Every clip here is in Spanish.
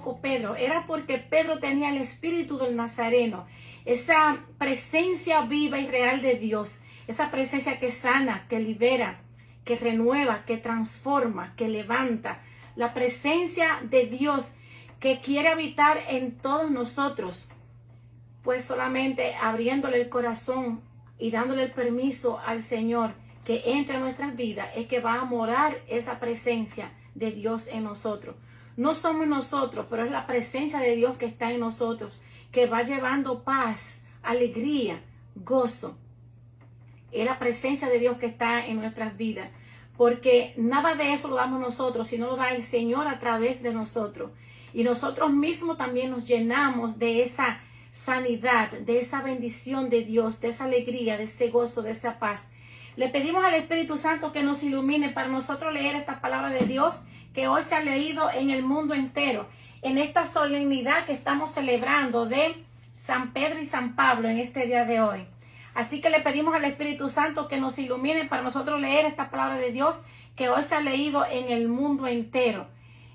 tocó Pedro, era porque Pedro tenía el espíritu del Nazareno, esa presencia viva y real de Dios, esa presencia que sana, que libera, que renueva, que transforma, que levanta, la presencia de Dios que quiere habitar en todos nosotros, pues solamente abriéndole el corazón y dándole el permiso al Señor que entre en nuestras vidas es que va a morar esa presencia de Dios en nosotros. No somos nosotros, pero es la presencia de Dios que está en nosotros, que va llevando paz, alegría, gozo. Es la presencia de Dios que está en nuestras vidas, porque nada de eso lo damos nosotros, sino lo da el Señor a través de nosotros. Y nosotros mismos también nos llenamos de esa sanidad, de esa bendición de Dios, de esa alegría, de ese gozo, de esa paz. Le pedimos al Espíritu Santo que nos ilumine para nosotros leer esta palabra de Dios que hoy se ha leído en el mundo entero, en esta solemnidad que estamos celebrando de San Pedro y San Pablo en este día de hoy. Así que le pedimos al Espíritu Santo que nos ilumine para nosotros leer esta palabra de Dios que hoy se ha leído en el mundo entero.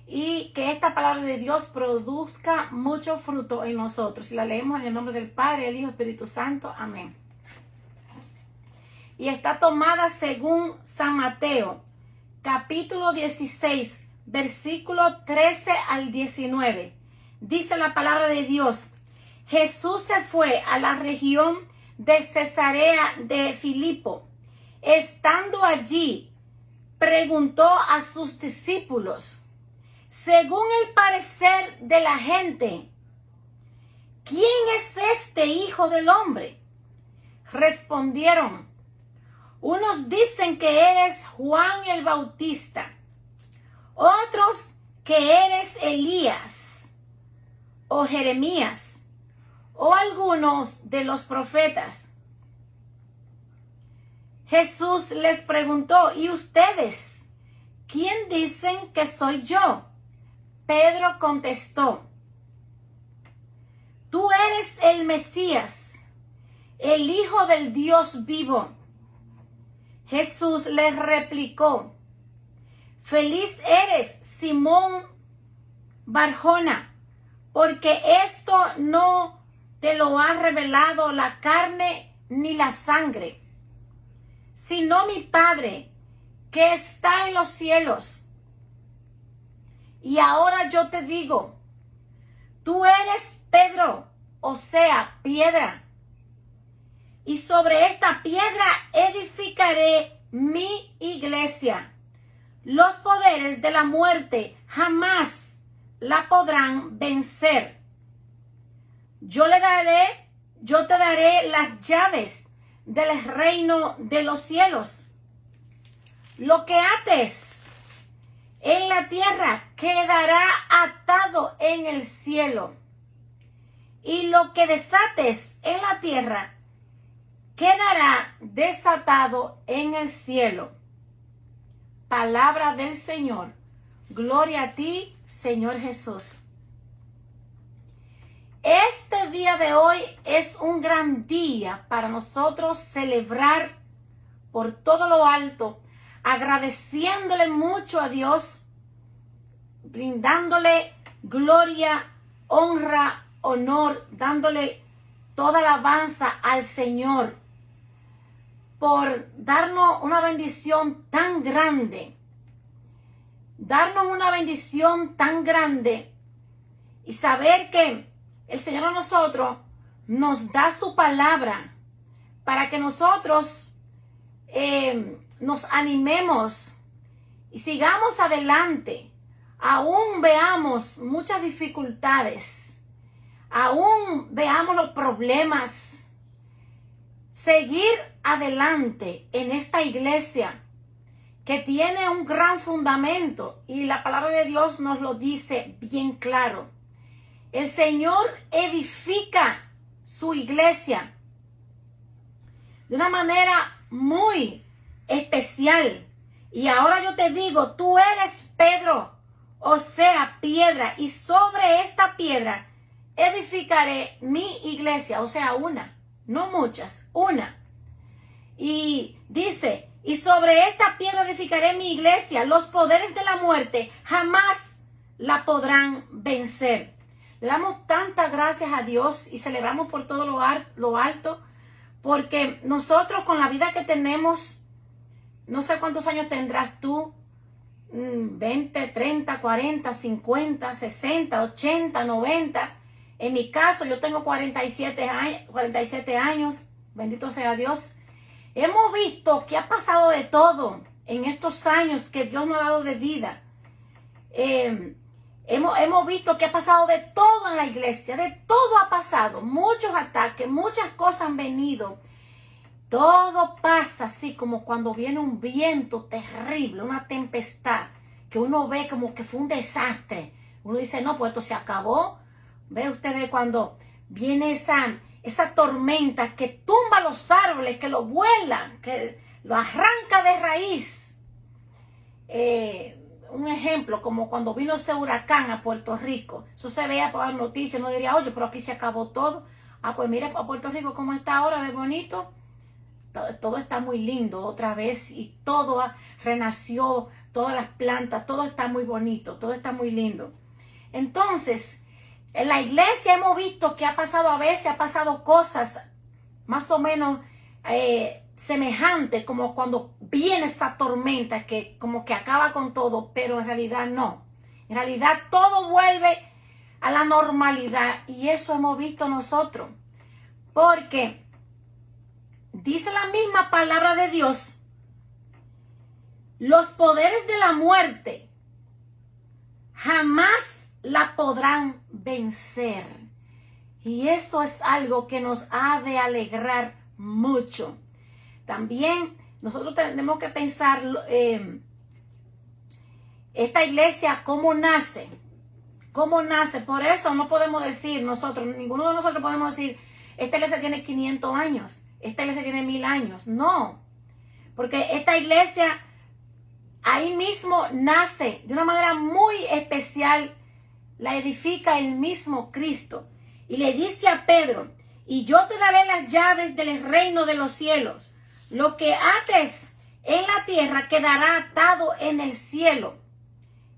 Y que esta palabra de Dios produzca mucho fruto en nosotros. Y la leemos en el nombre del Padre, el Hijo y el Espíritu Santo. Amén. Y está tomada según San Mateo, capítulo 16, versículo 13 al 19. Dice la palabra de Dios: Jesús se fue a la región de Cesarea de Filipo. Estando allí, preguntó a sus discípulos, según el parecer de la gente, ¿quién es este Hijo del Hombre? Respondieron, unos dicen que eres Juan el Bautista, otros que eres Elías o Jeremías o algunos de los profetas. Jesús les preguntó, ¿y ustedes? ¿Quién dicen que soy yo? Pedro contestó, tú eres el Mesías, el Hijo del Dios vivo. Jesús les replicó, feliz eres, Simón Barjona, porque esto no te lo ha revelado la carne ni la sangre, sino mi Padre que está en los cielos. Y ahora yo te digo, tú eres Pedro, o sea, piedra. Y sobre esta piedra edificaré mi iglesia. Los poderes de la muerte jamás la podrán vencer. Yo te daré las llaves del reino de los cielos. Lo que ates en la tierra quedará atado en el cielo, y lo que desates en la tierra quedará desatado en el cielo. Palabra del Señor. Gloria a ti, Señor Jesús. Este día de hoy es un gran día para nosotros celebrar por todo lo alto, agradeciéndole mucho a Dios, brindándole gloria, honra, honor, dándole toda alabanza al Señor por darnos una bendición tan grande, y saber que el Señor a nosotros nos da su palabra para que nosotros nos animemos y sigamos adelante. Aún veamos muchas dificultades, aún veamos los problemas, seguir adelante en esta iglesia que tiene un gran fundamento, y la palabra de Dios nos lo dice bien claro. El Señor edifica su iglesia de una manera muy especial. Y ahora yo te digo, tú eres Pedro, o sea, piedra, y sobre esta piedra edificaré mi iglesia, o sea, una, no muchas, una. Y dice, y sobre esta piedra edificaré mi iglesia, los poderes de la muerte jamás la podrán vencer. Le damos tantas gracias a Dios y celebramos por todo lo alto, porque nosotros con la vida que tenemos, no sé cuántos años tendrás tú, 20, 30, 40, 50, 60, 80, 90. En mi caso, yo tengo 47 años, bendito sea Dios. Hemos visto que ha pasado de todo en estos años que Dios nos ha dado de vida. Hemos visto que ha pasado de todo en la iglesia, de todo ha pasado, muchos ataques, muchas cosas han venido. Todo pasa así como cuando viene un viento terrible, una tempestad, que uno ve como que fue un desastre. Uno dice, no, pues esto se acabó. Ve ustedes cuando viene esa tormenta que tumba los árboles, que lo vuela, que lo arranca de raíz. Un ejemplo, como cuando vino ese huracán a Puerto Rico. Eso se veía por las noticias, no diría, oye, pero aquí se acabó todo. Ah, pues mire a Puerto Rico cómo está ahora de bonito. Todo está muy lindo otra vez y todo renació, todas las plantas, todo está muy bonito, todo está muy lindo. Entonces, en la iglesia hemos visto que ha pasado cosas más o menos semejantes, como cuando viene esa tormenta que como que acaba con todo, pero en realidad no. En realidad todo vuelve a la normalidad y eso hemos visto nosotros. Porque dice la misma palabra de Dios, los poderes de la muerte jamás la podrán vencer. Y eso es algo que nos ha de alegrar mucho. También nosotros tenemos que pensar esta iglesia, ¿cómo nace? ¿Cómo nace? Por eso no podemos decir nosotros, ninguno de nosotros podemos decir, esta iglesia tiene 500 años. Esta iglesia tiene 1000 años. No, porque esta iglesia ahí mismo nace de una manera muy especial. La edifica el mismo Cristo. Y le dice a Pedro, y yo te daré las llaves del reino de los cielos. Lo que ates en la tierra quedará atado en el cielo.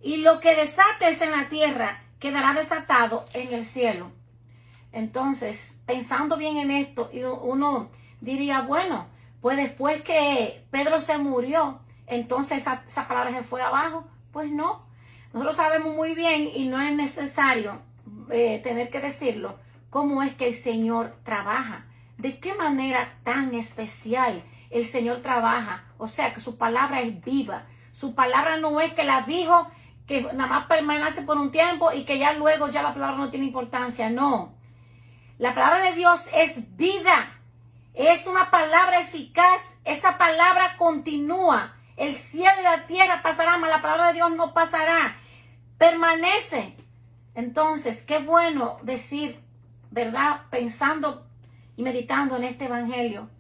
Y lo que desates en la tierra quedará desatado en el cielo. Entonces, pensando bien en esto, uno diría, bueno, pues después que Pedro se murió, entonces esa palabra se fue abajo. Pues no, nosotros sabemos muy bien y no es necesario tener que decirlo, cómo es que el Señor trabaja, de qué manera tan especial el Señor trabaja. O sea, que su palabra es viva, su palabra no es que la dijo, que nada más permanece por un tiempo y que ya luego ya la palabra no tiene importancia, no. La palabra de Dios es vida. Es una palabra eficaz, esa palabra continúa. El cielo y la tierra pasarán, mas la palabra de Dios no pasará. Permanece. Entonces, qué bueno decir, ¿verdad? Pensando y meditando en este evangelio,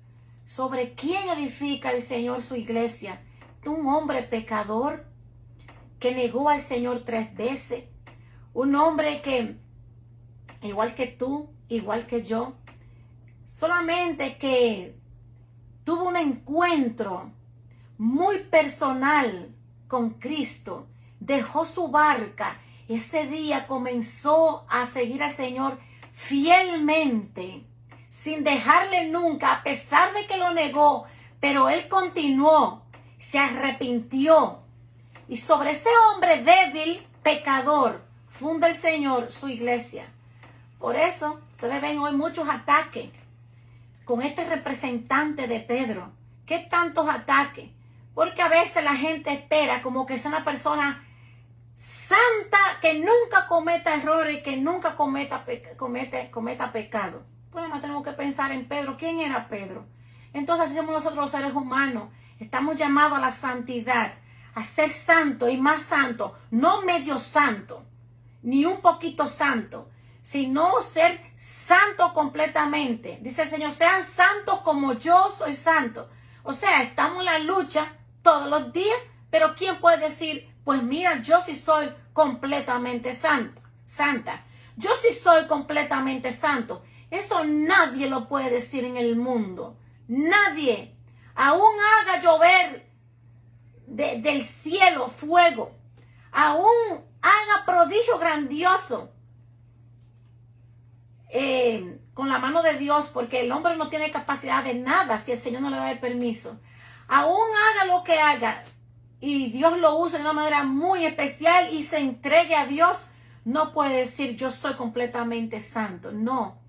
sobre quién edifica el Señor su iglesia. Un hombre pecador que negó al Señor 3 veces. Un hombre que, igual que tú, igual que yo, solamente que tuvo un encuentro muy personal con Cristo, dejó su barca, ese día comenzó a seguir al Señor fielmente, sin dejarle nunca, a pesar de que lo negó, pero él continuó, se arrepintió. Y sobre ese hombre débil, pecador, funda el Señor su iglesia. Por eso, ustedes ven hoy muchos ataques con este representante de Pedro. ¿Qué tantos ataques? Porque a veces la gente espera como que sea una persona santa, que nunca cometa errores, que nunca cometa pecado. Pues además tenemos que pensar en Pedro. ¿Quién era Pedro? Entonces así somos nosotros los seres humanos. Estamos llamados a la santidad, a ser santo y más santo. No medio santo, ni un poquito santo, sino ser santo completamente. Dice el Señor, sean santos como yo soy santo. O sea, estamos en la lucha todos los días, pero ¿quién puede decir, pues mira, yo sí soy completamente santa? Yo sí soy completamente santo. Eso nadie lo puede decir en el mundo. Nadie. Aún haga llover del cielo fuego. Aún haga prodigio grandioso con la mano de Dios, porque el hombre no tiene capacidad de nada si el Señor no le da el permiso. Aún haga lo que haga y Dios lo usa de una manera muy especial y se entregue a Dios, no puede decir yo soy completamente santo. No,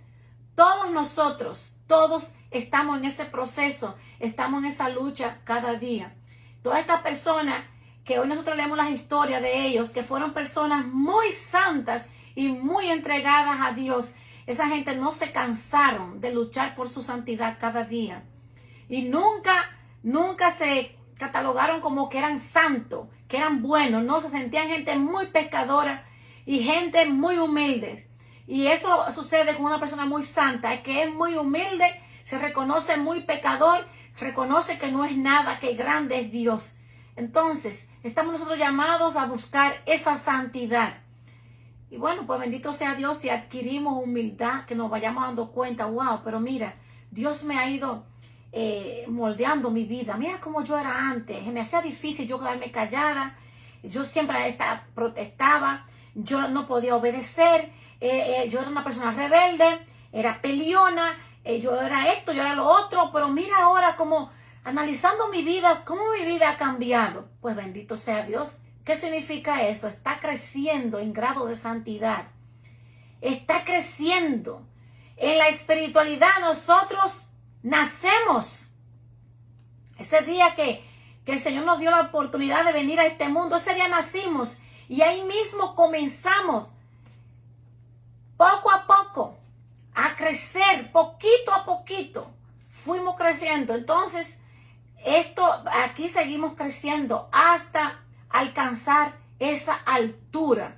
todos nosotros, todos estamos en ese proceso, estamos en esa lucha cada día. Todas estas personas que hoy nosotros leemos las historias de ellos, que fueron personas muy santas y muy entregadas a Dios, esa gente no se cansaron de luchar por su santidad cada día. Y nunca se catalogaron como que eran santos, que eran buenos. No, se sentían gente muy pecadora y gente muy humilde. Y eso sucede con una persona muy santa, que es muy humilde, se reconoce muy pecador, reconoce que no es nada, que grande es Dios. Entonces, estamos nosotros llamados a buscar esa santidad. Y bueno, pues bendito sea Dios si adquirimos humildad, que nos vayamos dando cuenta, wow, pero mira, Dios me ha ido moldeando mi vida. Mira cómo yo era antes, me hacía difícil yo quedarme callada, yo siempre protestaba, yo no podía obedecer, yo era una persona rebelde, era peleona, yo era esto, yo era lo otro, pero mira ahora como analizando mi vida, cómo mi vida ha cambiado. Pues bendito sea Dios. ¿Qué significa eso? Está creciendo en grado de santidad. Está creciendo. En la espiritualidad nosotros nacemos. Ese día que el Señor nos dio la oportunidad de venir a este mundo, ese día nacimos. Y ahí mismo comenzamos, poco a poco, a crecer, poquito a poquito. Fuimos creciendo. Entonces, aquí seguimos creciendo hasta alcanzar esa altura.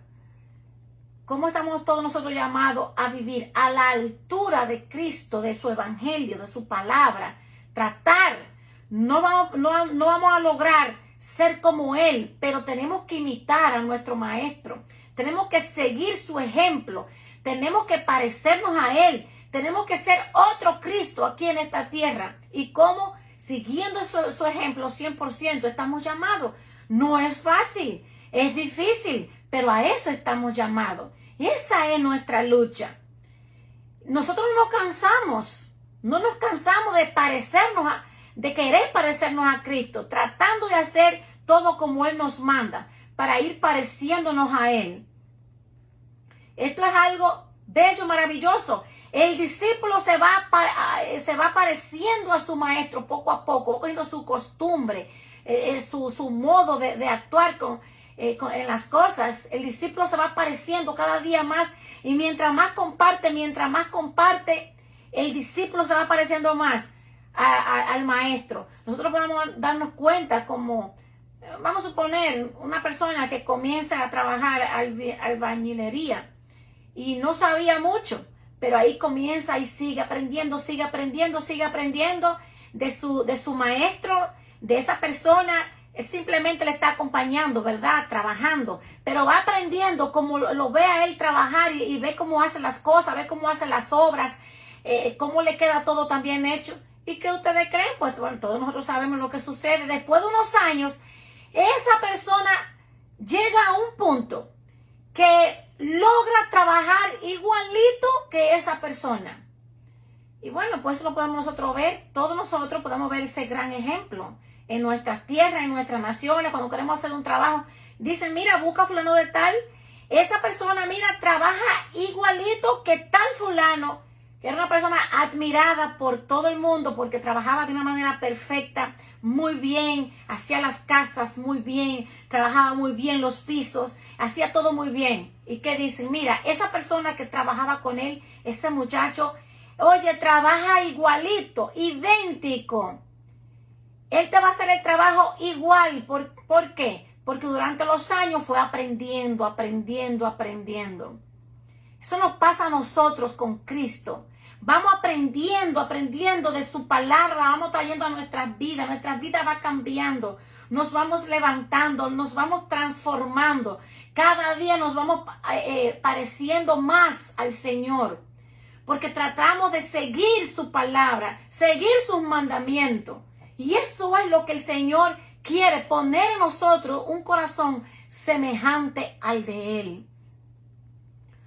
¿Cómo estamos todos nosotros llamados a vivir? A la altura de Cristo, de su evangelio, de su palabra. Tratar. No vamos a lograr ser como Él, pero tenemos que imitar a nuestro Maestro. Tenemos que seguir su ejemplo. Tenemos que parecernos a Él. Tenemos que ser otro Cristo aquí en esta tierra. ¿Y cómo? Siguiendo su ejemplo 100% estamos llamados. No es fácil, es difícil, pero a eso estamos llamados. Y esa es nuestra lucha. Nosotros no nos cansamos de querer parecernos a Cristo, tratando de hacer todo como Él nos manda, para ir pareciéndonos a Él. Esto es algo bello, maravilloso. El discípulo se va pareciendo a su maestro poco a poco, cogiendo su costumbre, su modo de actuar en las cosas. El discípulo se va pareciendo cada día más, y mientras más comparte, el discípulo se va pareciendo más al maestro. Nosotros podemos darnos cuenta como, vamos a suponer, una persona que comienza a trabajar albañilería y no sabía mucho, pero ahí comienza y sigue aprendiendo de su maestro, de esa persona. Él simplemente le está acompañando, ¿verdad? Trabajando, pero va aprendiendo como lo ve a él trabajar y ve cómo hace las cosas, ve cómo hace las obras, cómo le queda todo tan bien hecho. ¿Y qué ustedes creen? Pues bueno, todos nosotros sabemos lo que sucede. Después de unos años, esa persona llega a un punto que logra trabajar igualito que esa persona. Y bueno, pues eso lo podemos nosotros ver. Todos nosotros podemos ver ese gran ejemplo en nuestras tierras, en nuestras naciones. Cuando queremos hacer un trabajo, dicen, mira, busca fulano de tal. Esa persona, mira, trabaja igualito que tal fulano, que era una persona admirada por todo el mundo porque trabajaba de una manera perfecta, muy bien, hacía las casas muy bien, trabajaba muy bien los pisos, hacía todo muy bien. ¿Y qué dicen? Mira, esa persona que trabajaba con él, ese muchacho, oye, trabaja igualito, idéntico. Él te va a hacer el trabajo igual. ¿Por qué? Porque durante los años fue aprendiendo. Eso nos pasa a nosotros con Cristo. Vamos aprendiendo de su palabra, la vamos trayendo a nuestras vidas va cambiando, nos vamos levantando, nos vamos transformando. Cada día nos vamos pareciendo más al Señor, porque tratamos de seguir su palabra, seguir sus mandamientos. Y eso es lo que el Señor quiere poner en nosotros un corazón semejante al de Él.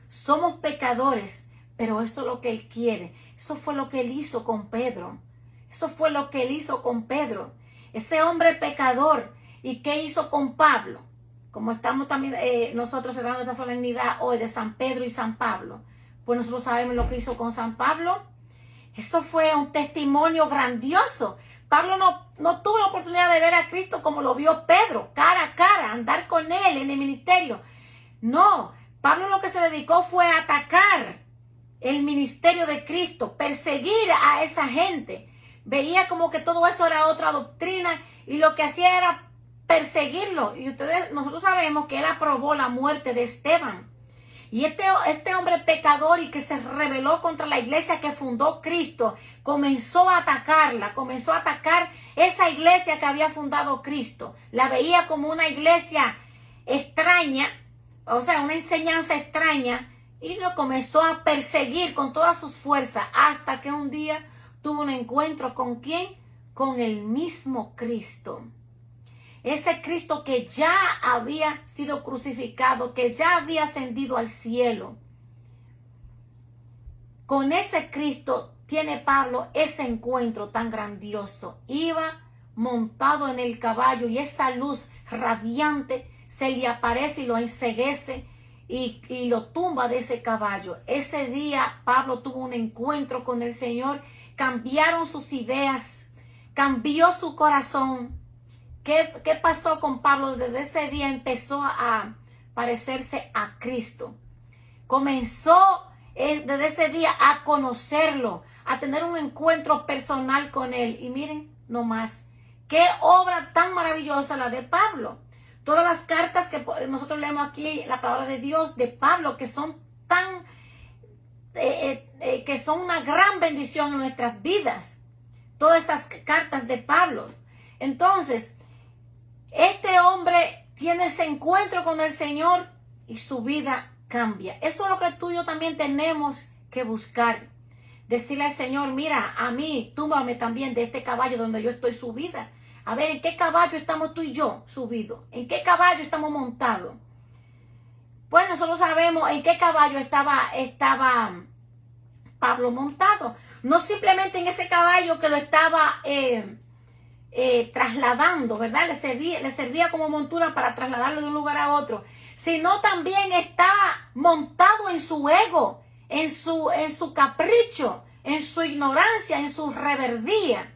Somos pecadores, pero eso es lo que Él quiere. Eso fue lo que Él hizo con Pedro. Eso fue lo que Él hizo con Pedro. Ese hombre pecador. ¿Y qué hizo con Pablo? Como estamos también nosotros celebrando esta solemnidad hoy de San Pedro y San Pablo, pues nosotros sabemos lo que hizo con San Pablo. Eso fue un testimonio grandioso. Pablo no tuvo la oportunidad de ver a Cristo como lo vio Pedro, cara a cara, andar con Él en el ministerio. No, Pablo lo que se dedicó fue a atacar el ministerio de Cristo, perseguir a esa gente. Veía como que todo eso era otra doctrina y lo que hacía era perseguirlo. Y nosotros sabemos que él aprobó la muerte de Esteban. Y este hombre pecador y que se rebeló contra la iglesia que fundó Cristo, comenzó a atacarla, comenzó a atacar esa iglesia que había fundado Cristo. La veía como una iglesia extraña, o sea, una enseñanza extraña, y lo comenzó a perseguir con todas sus fuerzas hasta que un día tuvo un encuentro ¿con quién? Con el mismo Cristo. Ese Cristo que ya había sido crucificado, que ya había ascendido al cielo. Con ese Cristo tiene Pablo ese encuentro tan grandioso. Iba montado en el caballo y esa luz radiante se le aparece y lo enceguece y lo tumba de ese caballo. Ese día Pablo tuvo un encuentro con el Señor. Cambiaron sus ideas, cambió su corazón. ¿Qué pasó con Pablo? Desde ese día empezó a parecerse a Cristo. Comenzó desde ese día a conocerlo, a tener un encuentro personal con él. Y miren nomás, qué obra tan maravillosa la de Pablo. Todas las cartas que nosotros leemos aquí, la palabra de Dios de Pablo, que son tan, que son una gran bendición en nuestras vidas. Todas estas cartas de Pablo. Entonces, este hombre tiene ese encuentro con el Señor y su vida cambia. Eso es lo que tú y yo también tenemos que buscar. Decirle al Señor, mira, a mí, túmbame también de este caballo donde yo estoy subida. A ver, ¿en qué caballo estamos tú y yo subidos? ¿En qué caballo estamos montados? Pues nosotros sabemos en qué caballo estaba Pablo montado. No simplemente en ese caballo que lo estaba trasladando, ¿verdad? Le servía como montura para trasladarlo de un lugar a otro, sino también estaba montado en su ego, en su capricho, en su ignorancia, en su reverdía.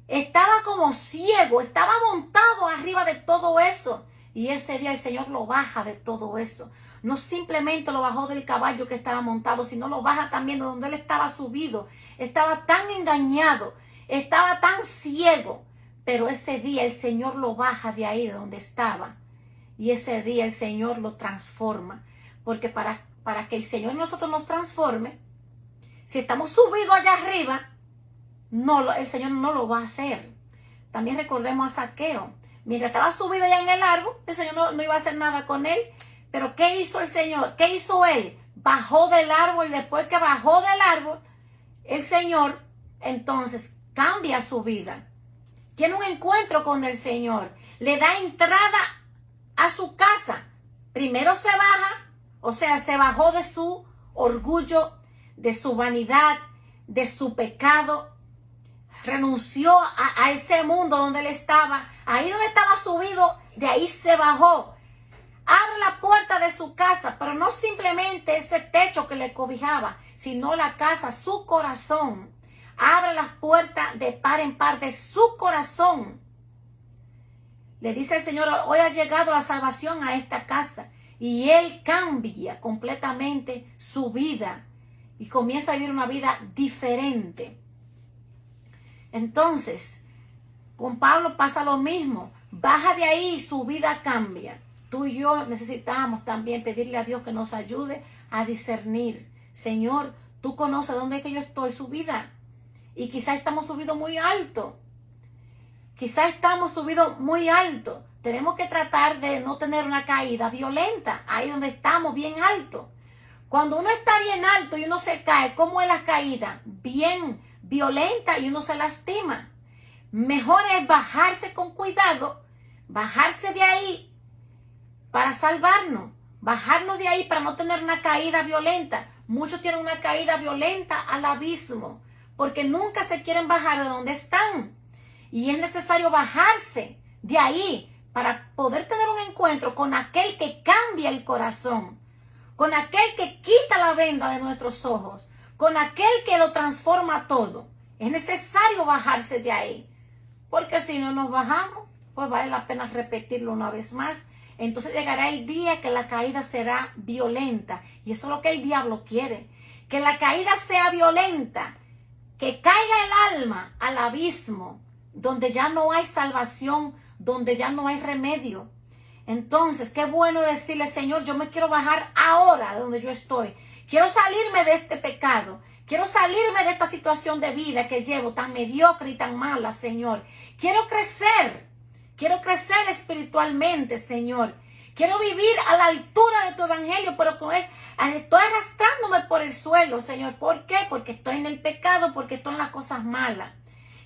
Estaba como ciego, estaba montado arriba de todo eso. Y ese día el Señor lo baja de todo eso. No simplemente lo bajó del caballo que estaba montado, sino lo baja también de donde él estaba subido. Estaba tan engañado, estaba tan ciego, pero ese día el Señor lo baja de ahí de donde estaba. Y ese día el Señor lo transforma. Porque para que el Señor nosotros nos transforme, si estamos subidos allá arriba, el Señor no lo va a hacer. También recordemos a Zaqueo. Mientras estaba subido allá en el árbol, el Señor no iba a hacer nada con él. Pero ¿qué hizo el Señor? ¿Qué hizo él? Bajó del árbol. Después que bajó del árbol, el Señor entonces cambia su vida. Tiene un encuentro con el Señor. Le da entrada a su casa. Primero se baja, o sea, se bajó de su orgullo, de su vanidad, de su pecado. Renunció a ese mundo donde él estaba. Ahí donde estaba subido, de ahí se bajó. Abre la puerta de su casa, pero no simplemente ese techo que le cobijaba, sino la casa, su corazón. Abre las puertas de par en par de su corazón. Le dice el Señor, hoy ha llegado la salvación a esta casa. Y él cambia completamente su vida y comienza a vivir una vida diferente. Entonces, con Pablo pasa lo mismo. Baja de ahí y su vida cambia. Tú y yo necesitamos también pedirle a Dios que nos ayude a discernir. Señor, tú conoces dónde es que yo estoy subida. Y quizás estamos subidos muy alto. Quizás estamos subidos muy alto. Tenemos que tratar de no tener una caída violenta. Ahí donde estamos, bien alto. Cuando uno está bien alto y uno se cae, ¿cómo es la caída? Bien violenta y uno se lastima. Mejor es bajarse con cuidado, bajarse de ahí para salvarnos, bajarnos de ahí para no tener una caída violenta. Muchos tienen una caída violenta al abismo porque nunca se quieren bajar de donde están. Y es necesario bajarse de ahí para poder tener un encuentro con aquel que cambia el corazón, con aquel que quita la venda de nuestros ojos, con aquel que lo transforma todo. Es necesario bajarse de ahí, porque si no nos bajamos, pues vale la pena repetirlo una vez más. Entonces llegará el día que la caída será violenta, y eso es lo que el diablo quiere, que la caída sea violenta, que caiga el alma al abismo, donde ya no hay salvación, donde ya no hay remedio. Entonces, qué bueno decirle, Señor, yo me quiero bajar ahora de donde yo estoy. Quiero salirme de este pecado. Quiero salirme de esta situación de vida que llevo tan mediocre y tan mala, Señor. Quiero crecer espiritualmente, Señor. Quiero vivir a la altura de tu evangelio, pero estoy arrastrándome por el suelo, Señor. ¿Por qué? Porque estoy en el pecado, porque estoy en las cosas malas.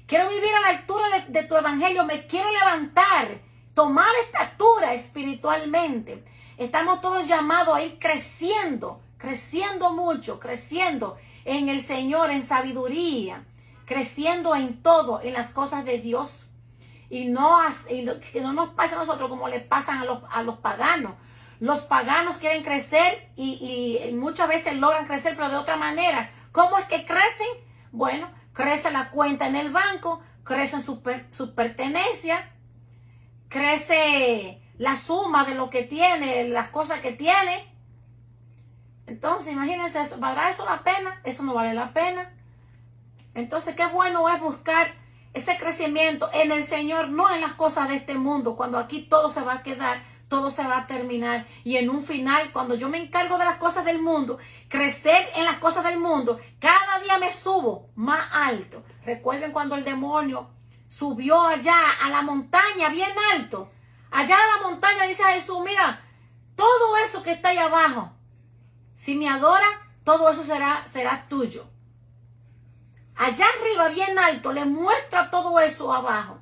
Quiero vivir a la altura de tu evangelio. Me quiero levantar, tomar estatura espiritualmente. Estamos todos llamados a ir creciendo mucho, creciendo en el Señor, en sabiduría, creciendo en todo, en las cosas de Dios. Y que no nos pase a nosotros como le pasan a los paganos. Los paganos quieren crecer y muchas veces logran crecer, pero de otra manera. ¿Cómo es que crecen? Bueno, crece la cuenta en el banco, crecen sus pertenencias, crece la suma de lo que tiene, las cosas que tiene. Entonces, imagínense, ¿valdrá eso la pena? Eso no vale la pena. Entonces, qué bueno es buscar ese crecimiento en el Señor, no en las cosas de este mundo, cuando aquí todo se va a quedar, todo se va a terminar. Y en un final, cuando yo me encargo de las cosas del mundo, crecer en las cosas del mundo, cada día me subo más alto. Recuerden cuando el demonio subió allá a la montaña, bien alto. Allá a la montaña dice a Jesús, mira, todo eso que está ahí abajo, si me adora, todo eso será tuyo. Allá arriba, bien alto, le muestra todo eso abajo.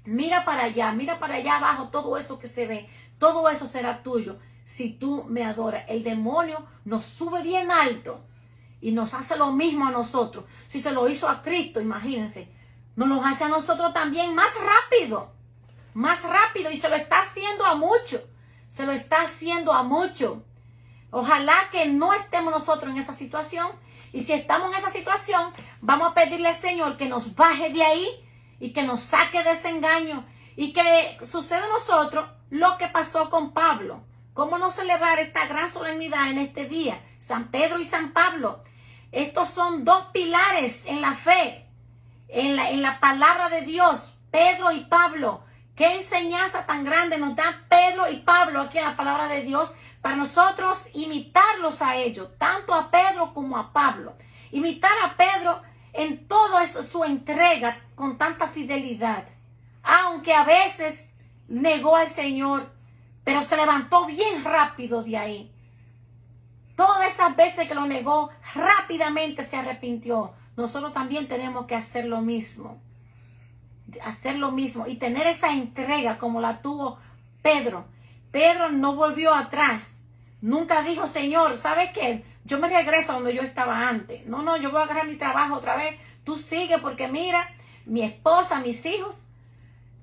Mira para allá abajo, todo eso que se ve, todo eso será tuyo si tú me adoras. El demonio nos sube bien alto y nos hace lo mismo a nosotros. Si se lo hizo a Cristo, imagínense, nos lo hace a nosotros también más rápido y se lo está haciendo a muchos. Ojalá que no estemos nosotros en esa situación. Y si estamos en esa situación, vamos a pedirle al Señor que nos baje de ahí y que nos saque de ese engaño y que suceda a nosotros lo que pasó con Pablo. ¿Cómo no celebrar esta gran solemnidad en este día? San Pedro y San Pablo. Estos son dos pilares en la fe, en la palabra de Dios. Pedro y Pablo. Qué enseñanza tan grande nos dan Pedro y Pablo aquí en la palabra de Dios, para nosotros imitarlos a ellos, tanto a Pedro como a Pablo. Imitar a Pedro en todo eso, su entrega con tanta fidelidad. Aunque a veces negó al Señor, pero se levantó bien rápido de ahí. Todas esas veces que lo negó, rápidamente se arrepintió. Nosotros también tenemos que hacer lo mismo. Y tener esa entrega como la tuvo Pedro. Pedro no volvió atrás. Nunca dijo, Señor, ¿sabes qué? Yo me regreso a donde yo estaba antes. No, yo voy a agarrar mi trabajo otra vez. Tú sigue porque mira, mi esposa, mis hijos.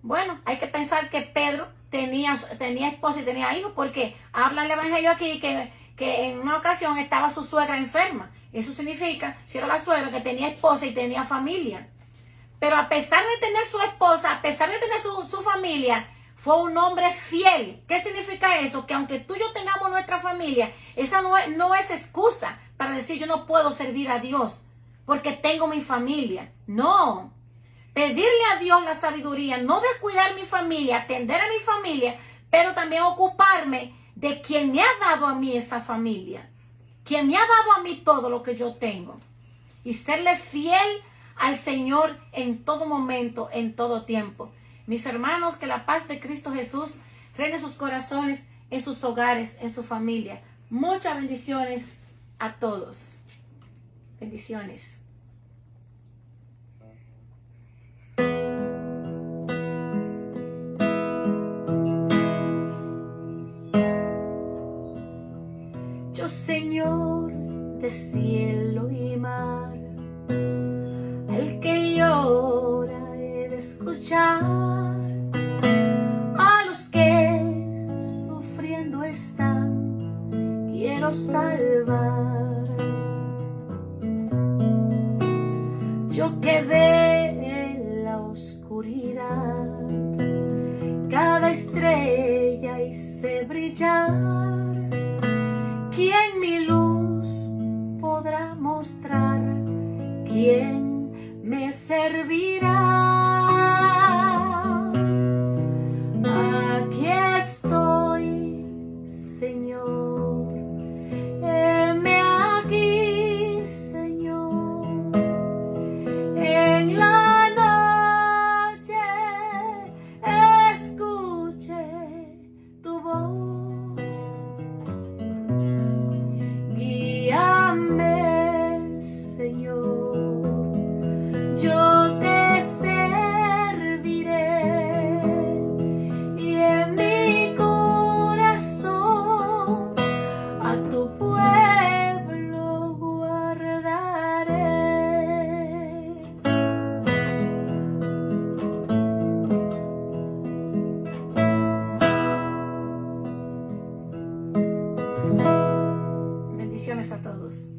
Bueno, hay que pensar que Pedro tenía esposa y tenía hijos, porque habla el evangelio aquí que en una ocasión estaba su suegra enferma. Eso significa, si era la suegra, que tenía esposa y tenía familia. Pero a pesar de tener su esposa, a pesar de tener su familia, fue un hombre fiel. ¿Qué significa eso? Que aunque tú y yo tengamos nuestra familia, esa no es excusa para decir yo no puedo servir a Dios porque tengo mi familia. No. Pedirle a Dios la sabiduría, no descuidar mi familia, atender a mi familia, pero también ocuparme de quien me ha dado a mí esa familia, quien me ha dado a mí todo lo que yo tengo. Y serle fiel al Señor en todo momento, en todo tiempo. Mis hermanos, que la paz de Cristo Jesús reine en sus corazones, en sus hogares, en su familia. Muchas bendiciones a todos. Bendiciones. Señor de cielo y mar, al que llora he de escuchar, a los que sufriendo están quiero salvar. Yo quedé en la oscuridad, cada estrella hice brillar. ¿Quién mi luz podrá mostrar? ¿Quién me servirá? Aquí estoy, Señor. Heme aquí, Señor. En la noche escuché tu voz. Guíame, Señor, yo te serviré y en mi corazón a tu pueblo guardaré. Bendiciones a todos.